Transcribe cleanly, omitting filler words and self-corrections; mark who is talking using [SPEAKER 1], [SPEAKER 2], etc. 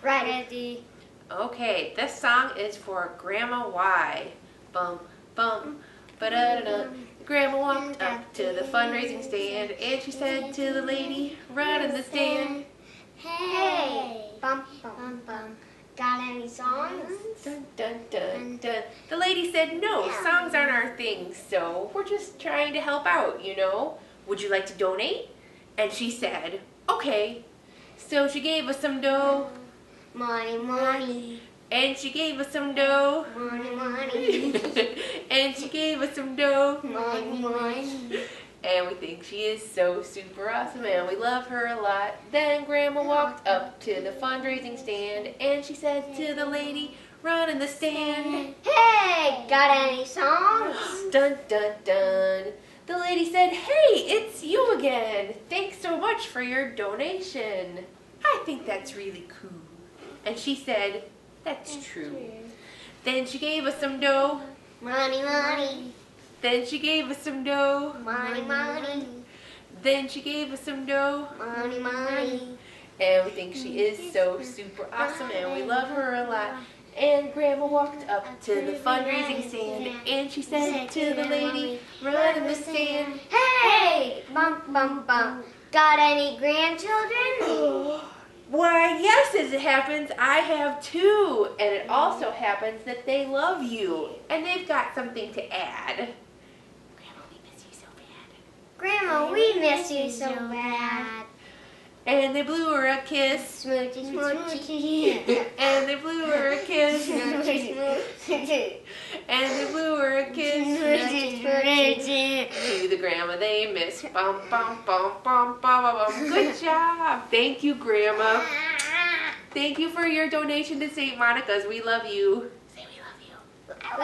[SPEAKER 1] Ready.
[SPEAKER 2] Okay, this song is for Grandma Y. Bum, bum, ba-da-da-da. Grandma walked up to the fundraising stand and she said to the lady running the stand,
[SPEAKER 1] Hey, bum, bum, bum. Got any songs?
[SPEAKER 2] dun, dun, dun, dun. The lady said, no, songs aren't our thing, so we're just trying to help out, you know. Would you like to donate? And she said, okay. So she gave us some dough.
[SPEAKER 1] Money, money.
[SPEAKER 2] And she gave us some dough.
[SPEAKER 1] Money, money.
[SPEAKER 2] And she gave us some dough.
[SPEAKER 1] Money, money.
[SPEAKER 2] And we think she is so super awesome and we love her a lot. Then Grandma walked up to the fundraising stand and she said to the lady running the stand,
[SPEAKER 1] Hey, got any songs?
[SPEAKER 2] dun dun dun. The lady said, hey, it's you again. Thanks so much for your donation. I think that's really cool. And she said, that's true. Then she gave us some dough.
[SPEAKER 1] Money, money.
[SPEAKER 2] Then she gave us some dough.
[SPEAKER 1] Money, money.
[SPEAKER 2] Then she gave us some dough.
[SPEAKER 1] Money, money.
[SPEAKER 2] And we think she is so super awesome and we love her a lot. And Grandma walked up to the fundraising stand and she said to the lady running the stand,
[SPEAKER 1] Hey, bum, bum, bum. Got any grandchildren?
[SPEAKER 2] why, yes, as it happens, I have two. And it also happens that they love you. And they've got something to add. Grandma, we miss you so bad.
[SPEAKER 1] Grandma, we miss you so bad.
[SPEAKER 2] And they blew her a kiss.
[SPEAKER 1] Smoochy, smoochy.
[SPEAKER 2] And they blew her a kiss.
[SPEAKER 1] Smoochy, smoochy.
[SPEAKER 2] And they blew her a kiss.
[SPEAKER 1] Smoochy, smoochy.
[SPEAKER 2] To the grandma they miss. Bum, bum, bum, bum, bum, bum, bum. Good job. Thank you, Grandma. Thank you for your donation to St. Monica's. We love you. Say we love you.
[SPEAKER 1] We